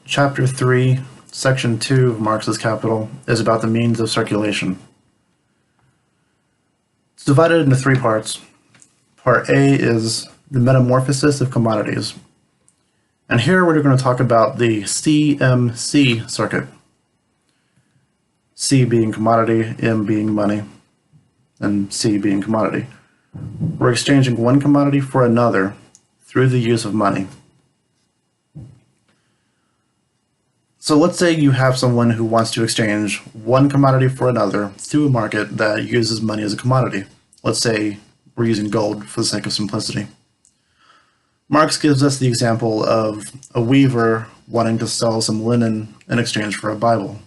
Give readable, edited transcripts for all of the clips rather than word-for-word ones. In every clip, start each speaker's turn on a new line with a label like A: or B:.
A: Chapter 3, Section 2 of Marx's Capital is about the means of circulation. It's divided into three parts. Part A is the metamorphosis of commodities. And here we're going to talk about the CMC circuit. C being commodity, M being money, and C being commodity. We're exchanging one commodity for another through the use of money. So let's say you have someone who wants to exchange one commodity for another through a market that uses money as a commodity. Let's say we're using gold for the sake of simplicity. Marx gives us the example of a weaver wanting to sell some linen in exchange for a Bible.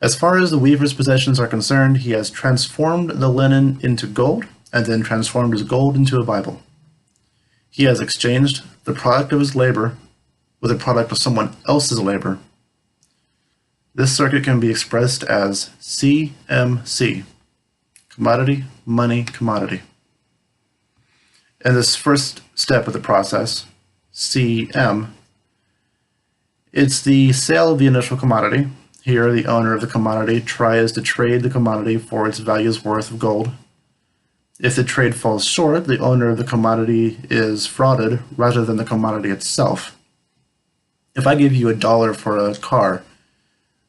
A: As far as the weaver's possessions are concerned, he has transformed the linen into gold and then transformed his gold into a Bible. He has exchanged the product of his labor with a product of someone else's labor. This circuit can be expressed as CMC, commodity, money, commodity. In this first step of the process, CM, it's the sale of the initial commodity. Here, the owner of the commodity tries to trade the commodity for its value's worth of gold. If the trade falls short, the owner of the commodity is frauded rather than the commodity itself. If I give you $1 for a car,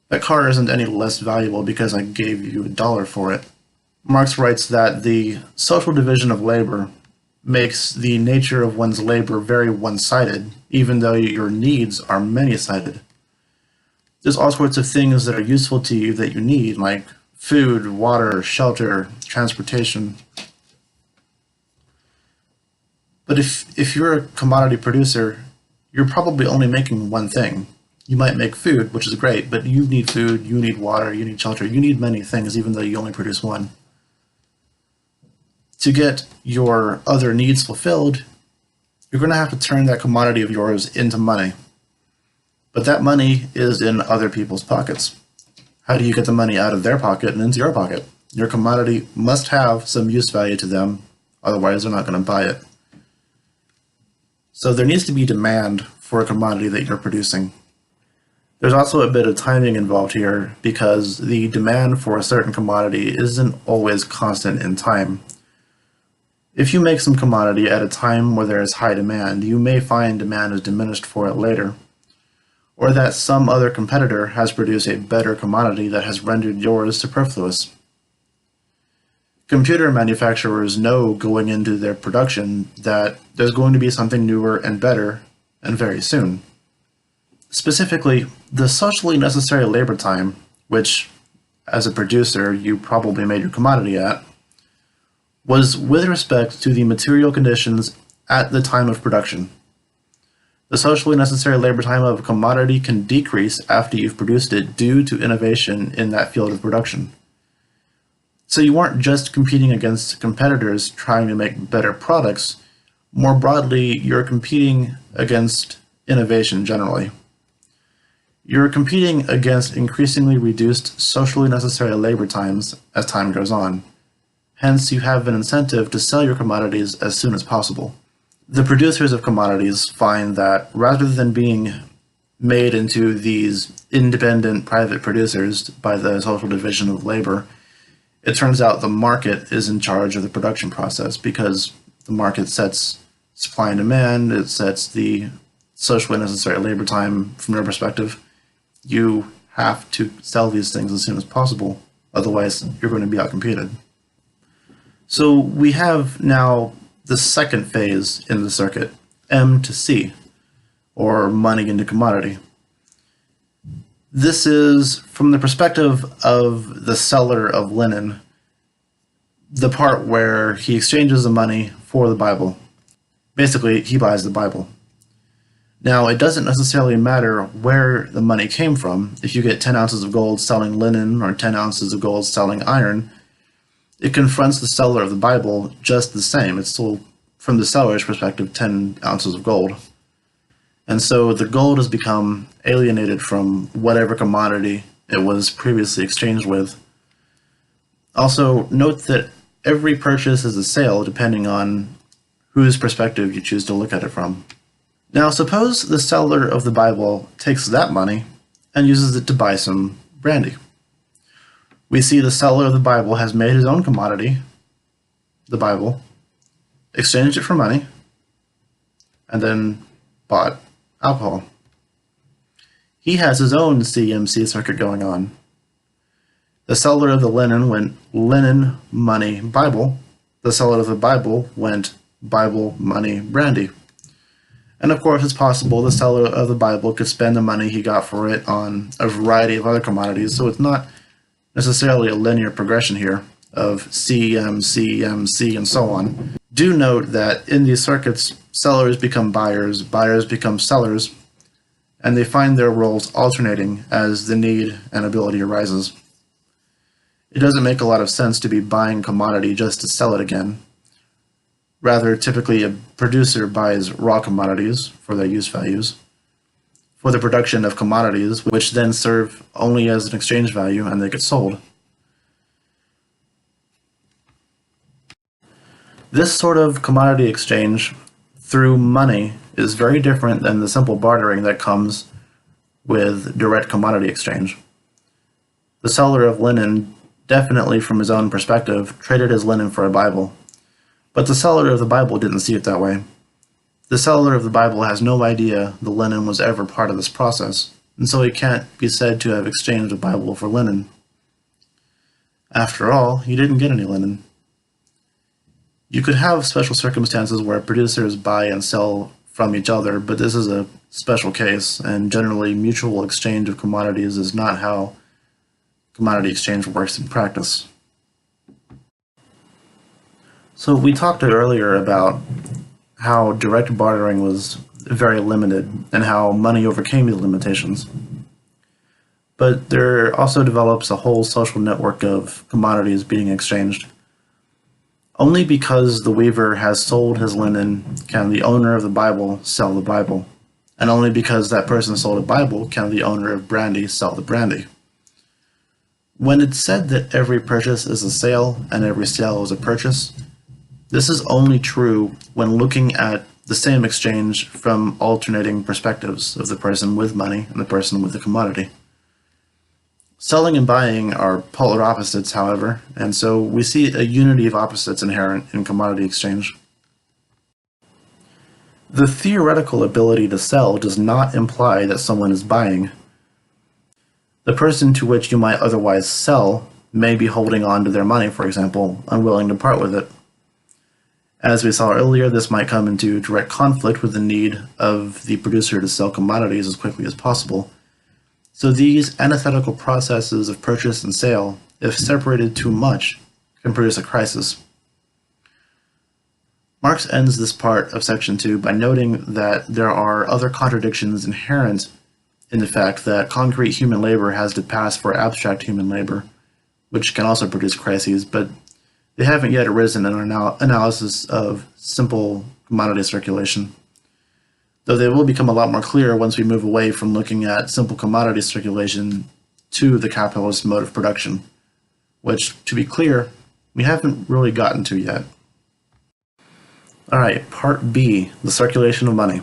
A: that car isn't any less valuable because I gave you $1 for it. Marx writes that the social division of labor makes the nature of one's labor very one-sided, even though your needs are many-sided. There's all sorts of things that are useful to you that you need, like food, water, shelter, transportation. But if you're a commodity producer, you're probably only making one thing. You might make food, which is great, but you need food, you need water, you need shelter, you need many things, even though you only produce one. To get your other needs fulfilled, you're going to have to turn that commodity of yours into money. But that money is in other people's pockets. How do you get the money out of their pocket and into your pocket? Your commodity must have some use value to them, otherwise they're not going to buy it. So there needs to be demand for a commodity that you're producing. There's also a bit of timing involved here because the demand for a certain commodity isn't always constant in time. If you make some commodity at a time where there is high demand, you may find demand is diminished for it later, or that some other competitor has produced a better commodity that has rendered yours superfluous. Computer manufacturers know going into their production that there's going to be something newer and better, and very soon. Specifically, the socially necessary labor time, which, as a producer, you probably made your commodity at, was with respect to the material conditions at the time of production. The socially necessary labor time of a commodity can decrease after you've produced it due to innovation in that field of production. So you aren't just competing against competitors trying to make better products. More broadly, you're competing against innovation generally. You're competing against increasingly reduced socially necessary labor times as time goes on. Hence, you have an incentive to sell your commodities as soon as possible. The producers of commodities find that rather than being made into these independent private producers by the social division of labor, it turns out the market is in charge of the production process because the market sets supply and demand, it sets the socially necessary labor time from your perspective. You have to sell these things as soon as possible, otherwise you're going to be outcompeted. So we have now the second phase in the circuit, M to C, or money into commodity. This is, from the perspective of the seller of linen, the part where he exchanges the money for the Bible. Basically, he buys the Bible. Now, it doesn't necessarily matter where the money came from. If you get 10 ounces of gold selling linen or 10 ounces of gold selling iron, it confronts the seller of the Bible just the same. It's still, from the seller's perspective, 10 ounces of gold. And so the gold has become alienated from whatever commodity it was previously exchanged with. Also, note that every purchase is a sale depending on whose perspective you choose to look at it from. Now suppose the seller of the Bible takes that money and uses it to buy some brandy. We see the seller of the Bible has made his own commodity, the Bible, exchanged it for money, and then bought alcohol. He has his own CMC circuit going on. The seller of the linen went linen, money, Bible. The seller of the Bible went Bible, money, brandy. And of course, it's possible the seller of the Bible could spend the money he got for it on a variety of other commodities, so it's not necessarily a linear progression here of CMC, and so on. Do note that in these circuits, sellers become buyers, buyers become sellers, and they find their roles alternating as the need and ability arises. It doesn't make a lot of sense to be buying commodity just to sell it again. Rather, typically a producer buys raw commodities for their use values, for the production of commodities, which then serve only as an exchange value and they get sold. This sort of commodity exchange through money is very different than the simple bartering that comes with direct commodity exchange. The seller of linen, definitely from his own perspective, traded his linen for a Bible. But the seller of the Bible didn't see it that way. The seller of the Bible has no idea the linen was ever part of this process, and so he can't be said to have exchanged a Bible for linen. After all, he didn't get any linen. You could have special circumstances where producers buy and sell from each other, but this is a special case, and generally mutual exchange of commodities is not how commodity exchange works in practice. So we talked earlier about how direct bartering was very limited and how money overcame these limitations. But there also develops a whole social network of commodities being exchanged. Only because the weaver has sold his linen can the owner of the Bible sell the Bible, and only because that person sold a Bible can the owner of brandy sell the brandy. When it's said that every purchase is a sale and every sale is a purchase, this is only true when looking at the same exchange from alternating perspectives of the person with money and the person with the commodity. Selling and buying are polar opposites, however, and so we see a unity of opposites inherent in commodity exchange. The theoretical ability to sell does not imply that someone is buying. The person to which you might otherwise sell may be holding on to their money, for example, unwilling to part with it. As we saw earlier, this might come into direct conflict with the need of the producer to sell commodities as quickly as possible. So these antithetical processes of purchase and sale, if separated too much, can produce a crisis. Marx ends this part of Section 2 by noting that there are other contradictions inherent in the fact that concrete human labor has to pass for abstract human labor, which can also produce crises, but they haven't yet arisen in our analysis of simple commodity circulation, though they will become a lot more clear once we move away from looking at simple commodity circulation to the capitalist mode of production, which, to be clear, we haven't really gotten to yet. Alright, Part B, the circulation of money.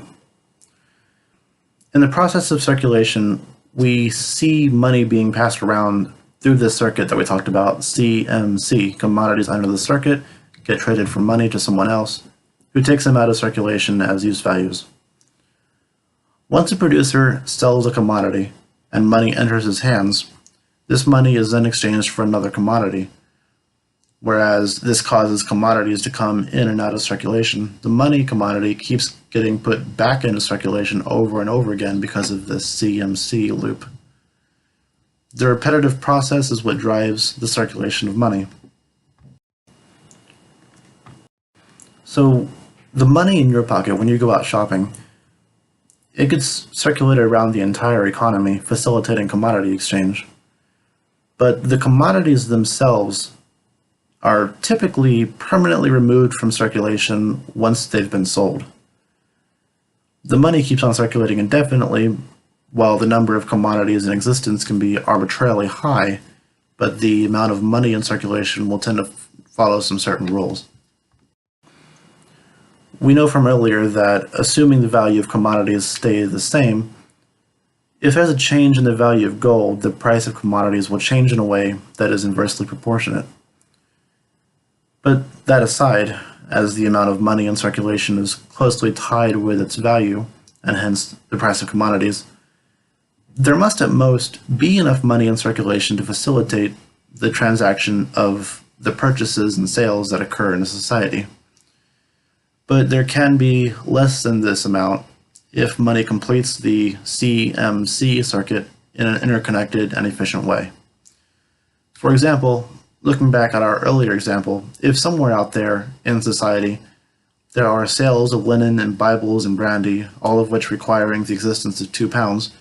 A: In the process of circulation, we see money being passed around through this circuit that we talked about, CMC, commodities enter the circuit, get traded for money to someone else, who takes them out of circulation as use values. Once a producer sells a commodity and money enters his hands, this money is then exchanged for another commodity. Whereas this causes commodities to come in and out of circulation, the money commodity keeps getting put back into circulation over and over again because of this CMC loop. The repetitive process is what drives the circulation of money. So the money in your pocket when you go out shopping, it gets circulated around the entire economy, facilitating commodity exchange. But the commodities themselves are typically permanently removed from circulation once they've been sold. The money keeps on circulating indefinitely, while the number of commodities in existence can be arbitrarily high, but the amount of money in circulation will tend to follow some certain rules. We know from earlier that assuming the value of commodities stay the same, if there's a change in the value of gold, the price of commodities will change in a way that is inversely proportionate. But that aside, as the amount of money in circulation is closely tied with its value, and hence the price of commodities, there must at most be enough money in circulation to facilitate the transaction of the purchases and sales that occur in a society. But there can be less than this amount if money completes the CMC circuit in an interconnected and efficient way. For example, looking back at our earlier example, if somewhere out there in society there are sales of linen and Bibles and brandy, all of which requiring the existence of 2 pounds,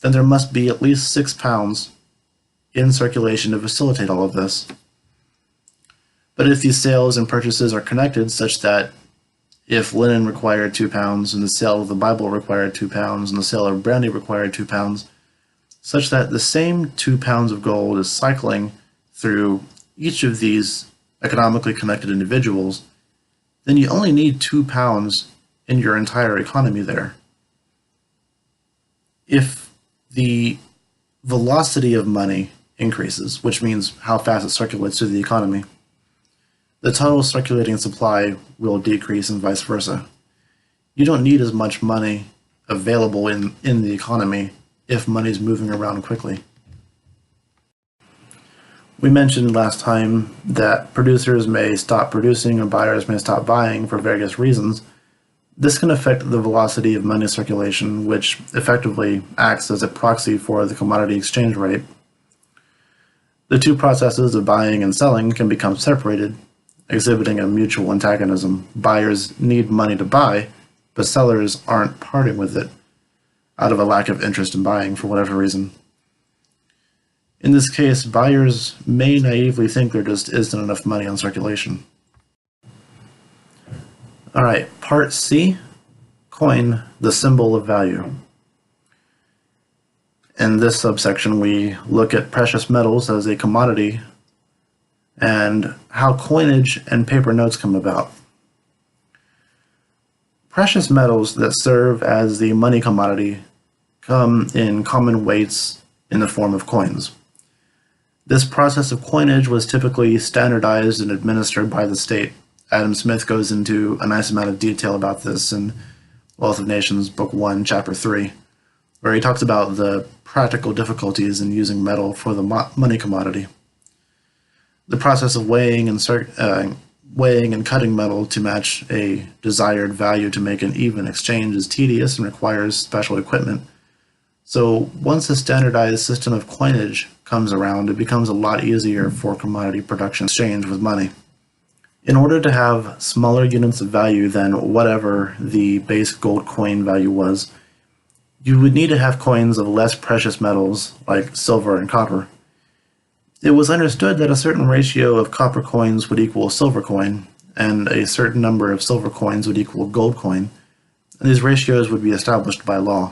A: then there must be at least 6 pounds in circulation to facilitate all of this. But if these sales and purchases are connected such that if linen required 2 pounds and the sale of the Bible required 2 pounds and the sale of brandy required 2 pounds, such that the same 2 pounds of gold is cycling through each of these economically connected individuals, then you only need 2 pounds in your entire economy there. If the velocity of money increases, which means how fast it circulates through the economy, the total circulating supply will decrease and vice versa. You don't need as much money available in the economy if money is moving around quickly. We mentioned last time that producers may stop producing or buyers may stop buying for various reasons. This can affect the velocity of money circulation, which effectively acts as a proxy for the commodity exchange rate. The two processes of buying and selling can become separated, exhibiting a mutual antagonism. Buyers need money to buy, but sellers aren't parting with it out of a lack of interest in buying for whatever reason. In this case, buyers may naively think there just isn't enough money in circulation. Alright, part C, coin, the symbol of value. In this subsection, we look at precious metals as a commodity and how coinage and paper notes come about. Precious metals that serve as the money commodity come in common weights in the form of coins. This process of coinage was typically standardized and administered by the state. Adam Smith goes into a nice amount of detail about this in Wealth of Nations, Book 1, Chapter 3, where he talks about the practical difficulties in using metal for the money commodity. The process of weighing and cutting metal to match a desired value to make an even exchange is tedious and requires special equipment. So once a standardized system of coinage comes around, it becomes a lot easier for commodity production exchange with money. In order to have smaller units of value than whatever the base gold coin value was, you would need to have coins of less precious metals like silver and copper. It was understood that a certain ratio of copper coins would equal a silver coin, and a certain number of silver coins would equal a gold coin, and these ratios would be established by law.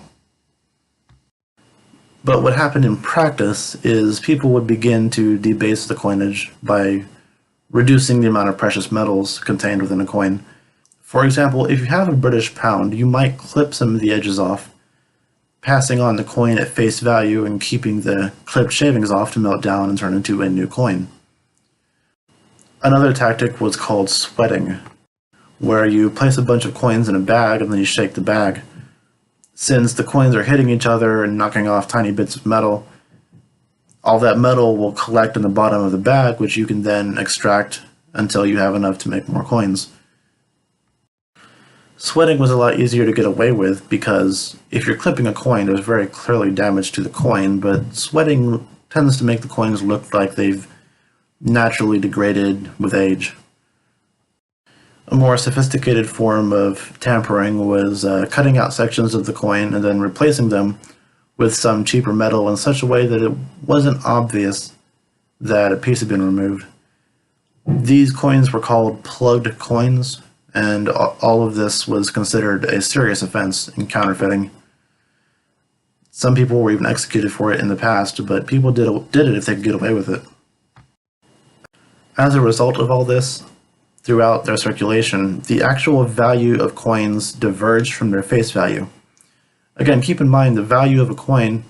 A: But what happened in practice is people would begin to debase the coinage by reducing the amount of precious metals contained within a coin. For example, if you have a British pound, you might clip some of the edges off, passing on the coin at face value and keeping the clipped shavings off to melt down and turn into a new coin. Another tactic was called sweating, where you place a bunch of coins in a bag and then you shake the bag. Since the coins are hitting each other and knocking off tiny bits of metal, all that metal will collect in the bottom of the bag, which you can then extract until you have enough to make more coins. Sweating was a lot easier to get away with because if you're clipping a coin, there's very clearly damage to the coin, but sweating tends to make the coins look like they've naturally degraded with age. A more sophisticated form of tampering was cutting out sections of the coin and then replacing them with some cheaper metal in such a way that it wasn't obvious that a piece had been removed. These coins were called plugged coins, and all of this was considered a serious offense in counterfeiting. Some people were even executed for it in the past, but people did it if they could get away with it. As a result of all this, throughout their circulation, the actual value of coins diverged from their face value. Again, keep in mind the value of a coin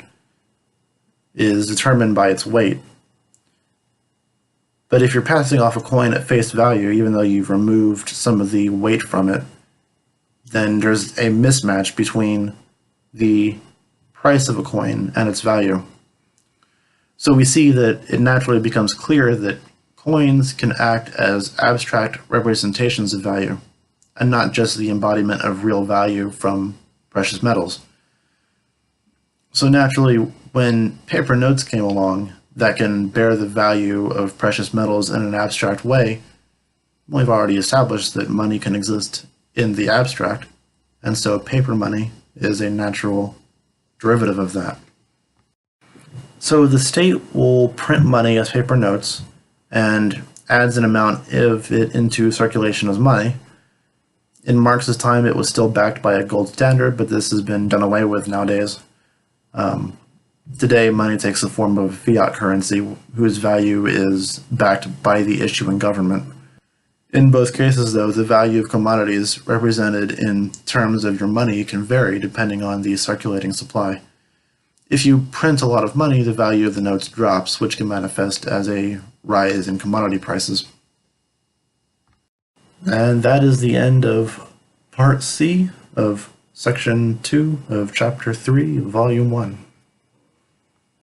A: is determined by its weight. But if you're passing off a coin at face value, even though you've removed some of the weight from it, then there's a mismatch between the price of a coin and its value. So we see that it naturally becomes clear that coins can act as abstract representations of value, and not just the embodiment of real value from precious metals. So naturally, when paper notes came along that can bear the value of precious metals in an abstract way, we've already established that money can exist in the abstract, and so paper money is a natural derivative of that. So the state will print money as paper notes and adds an amount of it into circulation as money. In Marx's time, it was still backed by a gold standard, but this has been done away with nowadays. Today, money takes the form of fiat currency, whose value is backed by the issuing government. In both cases, though, the value of commodities represented in terms of your money can vary depending on the circulating supply. If you print a lot of money, the value of the notes drops, which can manifest as a rise in commodity prices. And that is the end of Part C of Section 2 of Chapter 3, Volume 1.